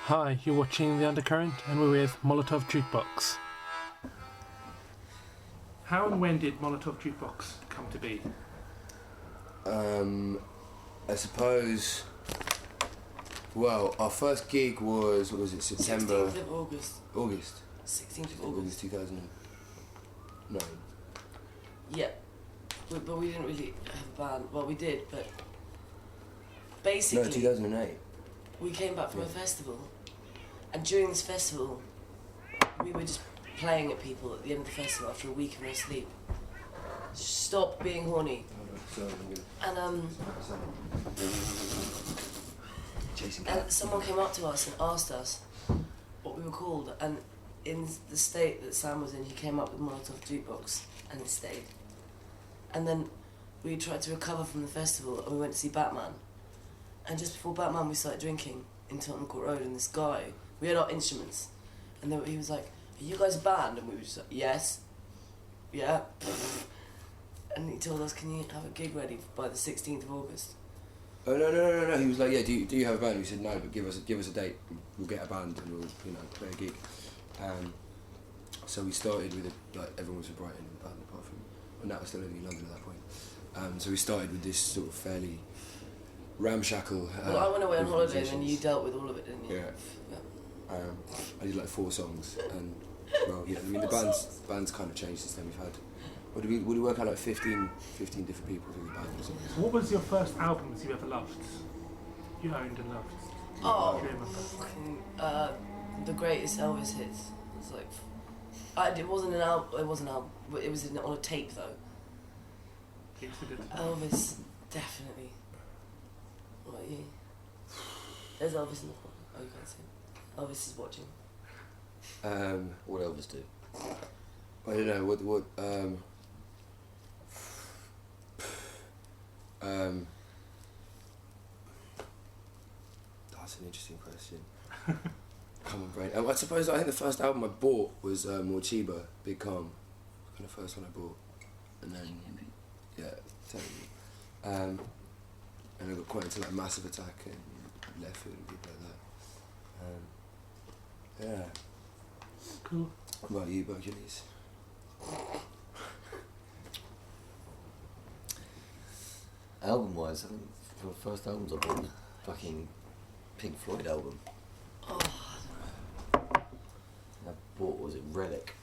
Hi, you're watching The Undercurrent and we're with Molotov Jukebox. How and when did Molotov Jukebox come to be? I suppose, well, our first gig was, what was it, September? 16th of August. August? 16th of August. August 2009. Yeah. But we didn't really have a band. Well, we did, but basically... No, 2008. We came back from a festival, and during this festival, we were just playing at people at the end of the festival after a week of no sleep. Stop being horny. And someone came up to us and asked us what we were called, and in the state that Sam was in, he came up with Molotov Jukebox, and it stayed. And then we tried to recover from the festival, and we went to see Batman. And just before Batman, we started drinking in Tottenham Court Road, and this guy, we had our instruments, and then he was like, "Are you guys a band?" And we were just like, "Yes." "Yeah." And he told us, "Can you have a gig ready by the 16th of August?" Oh no! He was like, "Yeah, do you have a band?" We said, "No, but give us a date. We'll get a band and we'll play a gig." So we started with everyone was from Brighton and band apart from, and Nat was still living in London at that point. So we started with this sort of fairly ramshackle. Well, I went away on holiday and then you dealt with all of it, didn't you? Yeah. I did 4 songs, and well, yeah. I mean, the band's kind of changed since then. We've had. What did we work out 15 different people through the band or something. So what was your first album that you ever loved? You owned and loved? Oh, Do you remember? The greatest Elvis hits. It's like, it wasn't an album. It was an album. It was on a tape though. Elvis, definitely. What about you? There's Elvis in the corner. Oh, you can't see him. Elvis is watching. What Elvis do? I don't know what. That's an interesting question. Come on, brain. I suppose I think the first album I bought was Morchiba, Big Calm. Kind of first one I bought, and then yeah, totally. And I got quite into Massive Attack and Left Field and people like that. Yeah. Cool. What about you, Hercules? Album-wise, I think for the first albums I bought, fucking Pink Floyd album. Oh. I bought, was it Relic?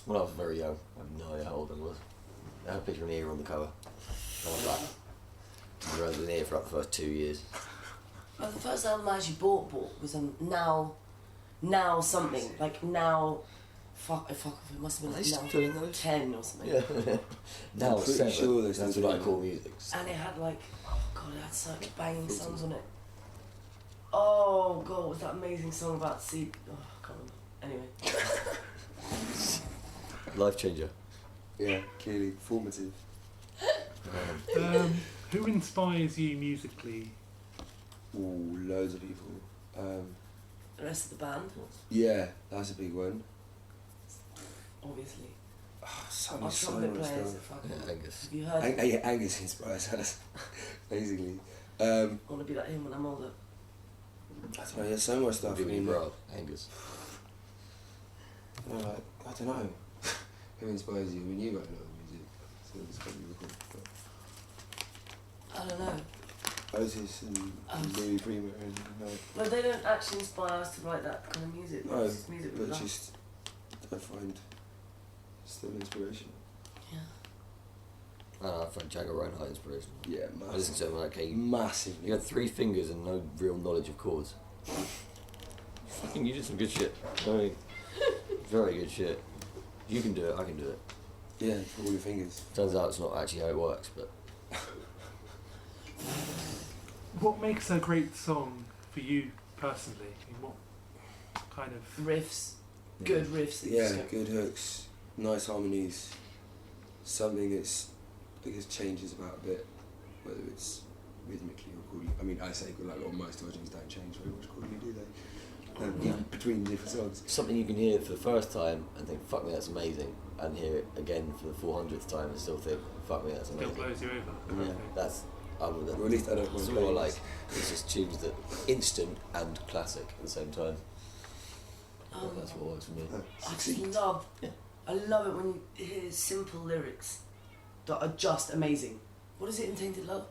When I was very young, I have no idea how old I was. I had a picture of an ear on the cover. And I was like, I was in here for the first 2 years. Well, the first album I actually bought was Now something, Now. Fuck, it must have been still doing those? 10 or something. Yeah. Now I'm pretty 7. sure That's what I call music. And it had oh god, it had such banging songs on it. Oh god, what was that amazing song about sea? Oh, I can't remember. Anyway. Life changer. Yeah, clearly formative. Who inspires you musically? Ooh, loads of people. The rest of the band, Yeah, that's a big one. obviously. So Our trumpet players are stuff. fucking... Angus. Have you heard? Angus inspires us, basically. I want to be like him when I'm older. I don't know, there's so much stuff. What do you mean, bro? Angus. I don't know. Who inspires you? I mean, you write a lot of music, so it's probably cool. I don't know. Otis and Louis Prima and But they don't actually inspire us to write that kind of music. no, It's just music we but love. just I find still inspiration. Yeah. I find Jagger Reinhardt inspirational. Yeah, I listen to him like, hey, massively. you had 3 fingers and no real knowledge of chords. Fucking, you did some good shit. Very, very good shit. You can do it, I can do it. Yeah, for all your fingers. Turns out it's not actually how it works, but... What makes a great song for you personally? I mean, what kind of... Riffs. Good riffs. that you Yeah, just go- good hooks, nice harmonies, something that's I guess changes about a bit, whether it's rhythmically or chordally. I mean, I say most versions don't change very much chordally, do they? Between different songs. Something you can hear for the first time and think, fuck me, that's amazing, and hear it again for the 400th time and still think, fuck me, that's Still amazing. blows you over. Yeah, that's... Or at least I don't want It's to more play like, this. it's just tunes that instant and classic at the same time. That's what works for me. I love it when you hear simple lyrics that are just amazing. What is it in Tainted Love?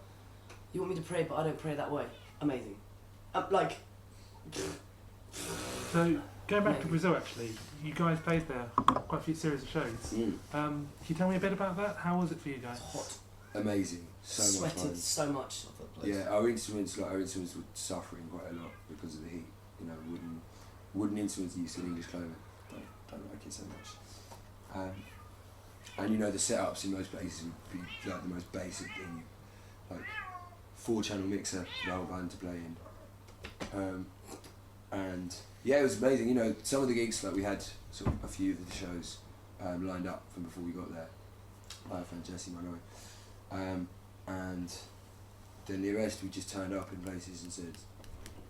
You want me to pray, but I don't pray that way. Amazing. Like. So going back to Brazil, actually, you guys played there quite a few series of shows. Can you tell me a bit about that? How was it for you guys? Hot. Amazing. So much fun. Sweated so much. Yeah, our instruments were suffering quite a lot because of the heat. You know, wooden instruments used in English climate. Don't like it so much. And you know, the setups in most places would be like the most basic thing, like 4-channel mixer for the whole band to play in. And yeah, it was amazing. You know, some of the gigs, like we had sort of a few of the shows lined up from before we got there. My friend Jesse, my lawyer. And then the rest, we just turned up in places and said,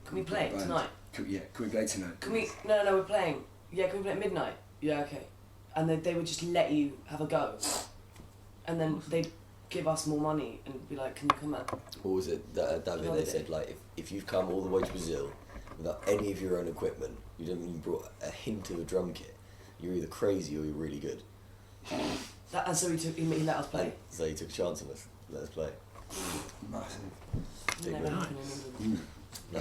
Can we play tonight? Can we play tonight? Can we? No, we're playing. Yeah, can we play at midnight? Yeah, okay. And they would just let you have a go. And then they'd give us more money and be like, can you come out? What was it, David, they said, like, if you've come all the way to Brazil without any of your own equipment, you haven't even brought a hint of a drum kit, you're either crazy or you're really good. And so he let us play? And so he took a chance on us, let us play. Massive. Big Never win. happened in England. No.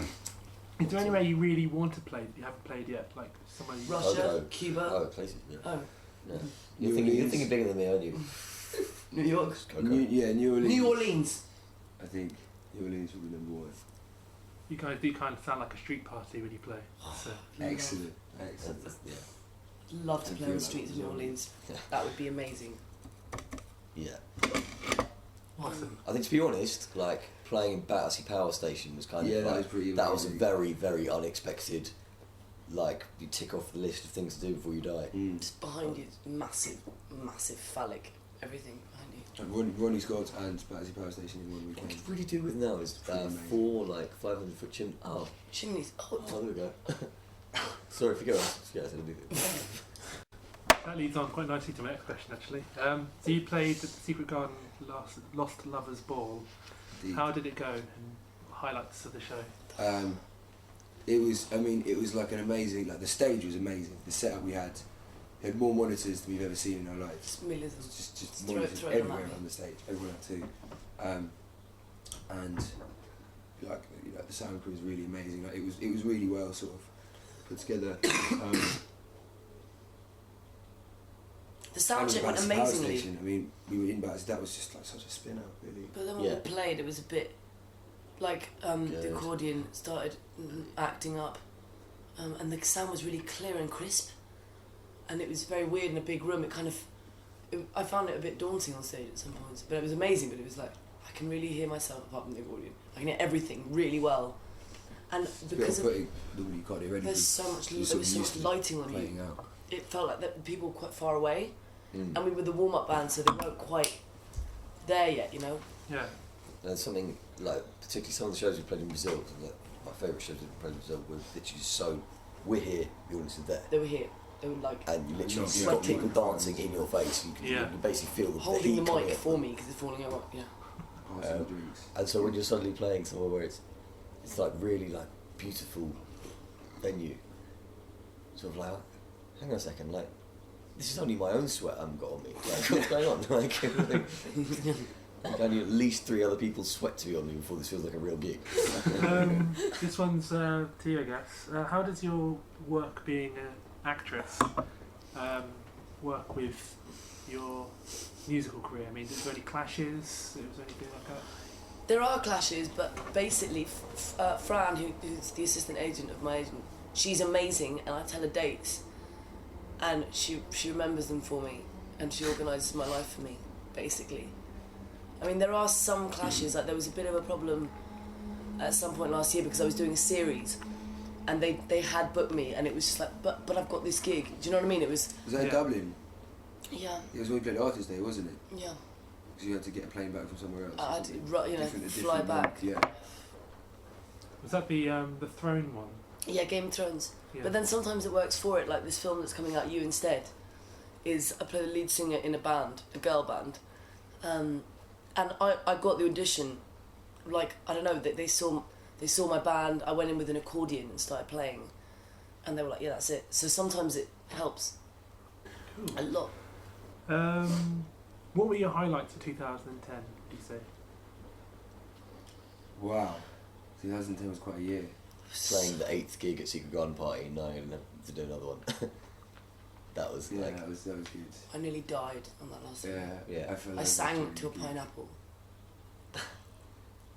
Is there anywhere you really want to play that you haven't played yet? Like somewhere you... Russia, Oh, no. Cuba. Oh, places, yeah. Oh. Yeah. New You're Orleans. thinking bigger than me, aren't you? New York. New Orleans. New Orleans. I think New Orleans will be number one. You guys do kind of sound like a street party when you play. So. Excellent. Yeah. Love to play on the streets of New Orleans. That would be amazing. Yeah. Awesome. I think, to be honest, like, playing in Battersea Power Station was kind of that like, was pretty that was a amazing. very, very unexpected, like, you tick off the list of things to do before you die. Just behind you, massive, massive phallic, everything behind you. And Ronnie Scott and Battersea Power Station in one What weekend. we really do with now is Pretty amazing. 4, like, 500-foot chim. Oh, Chimneys. Oh, there we go. Sorry, forget us. Yeah, I said anything. That leads on quite nicely to my next question, actually. So you played at the Secret Garden Lost Lovers Ball. How did it go? And highlights of the show. It was like an amazing, like the stage was amazing. The setup we had had more monitors than we've ever seen in our lives. just millions of them. Just Throw monitors it them everywhere at me. on the stage. Everyone had two. And like, you know, the sound crew was really amazing. Like it was really well sort of put together. The sound check went Battersea Power amazingly. Station, I mean, we were in Battersea. That was just like such a spin out, really. But then when Yeah. we played, it was a bit like the Good. accordion started acting up, and the sound was really clear and crisp, and it was very weird in a big room. I found it a bit daunting on stage at some points, but it was amazing. But it was like I can really hear myself apart from the accordion. I can hear everything really well, and because of, you can't hear anything. there's so much You're there sort was of so used much to lighting on you. playing out. It felt like that people were quite far away, Mm. and we were the warm up band, so they weren't quite there yet. You know. Yeah. And something, like, particularly some of the shows we played in Brazil, like, my favourite shows we played in Brazil were literally so, we're here, the audience is there. They were here. They were like And you literally, Not you've got sweating. people dancing in your face, you can Yeah. you basically feel the holding heat the coming mic in. for me because it's falling out. Yeah. Passing the drinks. And so when you're suddenly playing somewhere where it's like really like beautiful venue, sort of like, hang on a second, like this is only my own sweat I've got on me. Like what's going on? Like I need at least 3 other people's sweat to be on me before this feels like a real gig. This one's to you, I guess. How does your work being an actress work with your musical career? I mean, is there any clashes? Is there anything like that? There are clashes, but basically, Fran, who's the assistant agent of my agent, she's amazing, and I tell her dates, and she remembers them for me, and she organises my life for me, basically. I mean, there are some clashes. Like there was a bit of a problem at some point last year because I was doing a series, and they had booked me, and it was just like, but I've got this gig. Do you know what I mean? It was. Was that in Yeah. Dublin? Yeah. It was when we played Artist Day, wasn't it? Yeah. Because you had to get a plane back from somewhere else. I had to, Different- fly different back. one, Yeah. Was that the Throne one? Yeah, Game of Thrones. Yeah. But then sometimes it works for it, like this film that's coming out, You Instead, is I play the lead singer in a band, a girl band. And I got the audition, like, I don't know, they saw they saw my band. I went in with an accordion and started playing, and they were like, "Yeah, that's it." So sometimes it helps Cool. a lot. What were your highlights of 2010? Would you say? Wow, 2010 was quite a year. Playing the 8th gig at Secret Garden Party, now I'm gonna have to do another one. That was Yeah, like that was good. I nearly died on that last one. Yeah. Yeah. felt I like sang it was to a really good. pineapple.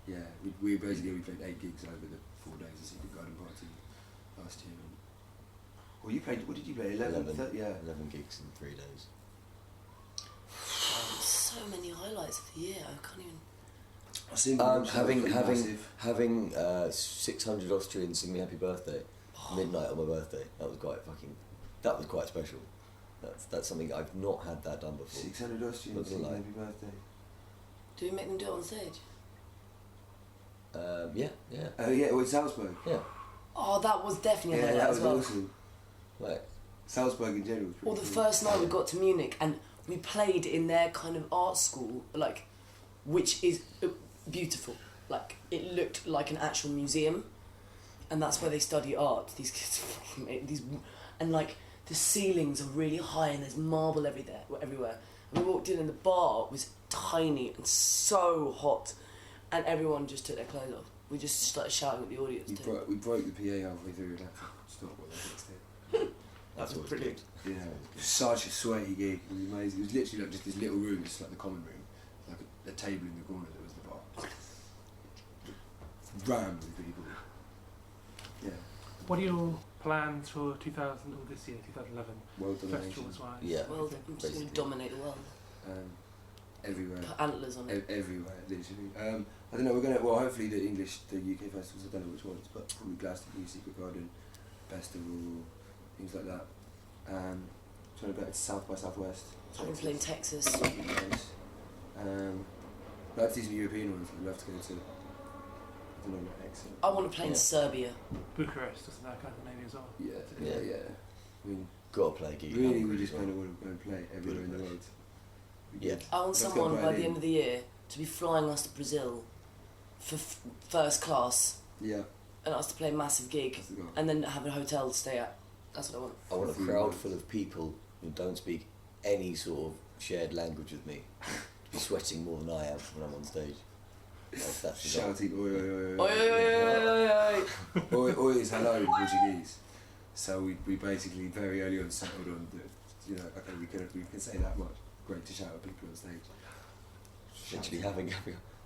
Yeah, we basically played 8 gigs over the 4 days of Secret Garden Party last year. Well, you played. What did you play? 11. 11 gigs in 3 days. So many highlights of the year. I can't even. I seen Having 600 Austrians sing me happy birthday midnight on my birthday. That was quite special. That's something I've not had that done before. 600 Austrians singing happy birthday. Do we make them do it on stage? Yeah. Oh yeah, well, Salzburg. Yeah. Oh, that was definitely a Yeah, highlight that as was well. awesome. Like, Salzburg in general was pretty Or the cool. first night we got to Munich and we played in their kind of art school, like, which is beautiful. Like, it looked like an actual museum, and that's where they study art. These kids fucking made these, and like the ceilings are really high and there's marble everywhere. And we walked in and the bar was tiny and so hot, and everyone just took their clothes off. We just started shouting at the audience. We broke the PA halfway through and had to stop what they fixed it. that's always brilliant. good. Yeah, it was such a sweaty gig. It was amazing. It was literally like just this little room, just like the common room, like a table in the corner that was the bar. Rammed with people. Yeah. What are your plans for 2000 or this year, 2011, World domination. festivals wise? Yeah. Well, I'm just going to dominate the world. Everywhere. Put antlers on it. Everywhere, literally. I don't know. We're gonna. Well, hopefully the UK festivals. I don't know which ones, but probably Glastonbury, Secret Garden, Festival, things like that. Trying to go to South by Southwest. I'm going to play in Texas. Nice. I'd like to see some European ones. I'd love to go to. I don't know, excellent. I want to play in Serbia. Bucharest, doesn't that kind of maybe as well? Yeah. I mean, Gotta play a gig. really, we just kind of want to go and play everywhere in the world. Yeah. I want Let's go someone by Berlin. the end of the year to be flying us to Brazil for first class Yeah, and us to play a massive gig that's the goal. and then have a hotel to stay at. That's what I want. I want a crowd full of people who don't speak any sort of shared language with me. To be sweating more than I am when I'm on stage. Like, that's the goal. Shouting, oi, oi, oi, Oi, oi, oi, oi, oi. oi, oi is hello in Portuguese. So we basically very early on settled on that, okay, we can say that much. Great to shout at people on stage. Literally having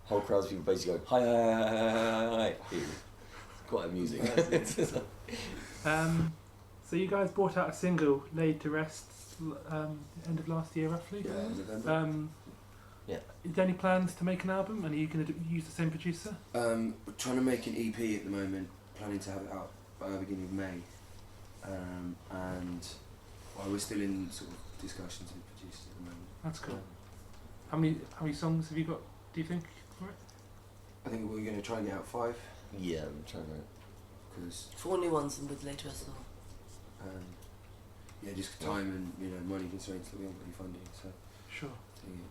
whole crowds of people basically going, hi. It's quite amusing. So you guys brought out a single, Laid to Rest, end of last year roughly? Yeah, November. Yeah. Is there any plans to make an album, and are you going to use the same producer? We're trying to make an EP at the moment, planning to have it out by the beginning of May. And we're still in sort of discussions with producers at the moment. That's cool. How many songs have you got, do you think, for it? I think we're going to try and get out 5, Yeah, I'm trying to. because 4 new ones and with later as well. just time and money constraints that we haven't got any funding. So Sure. yeah.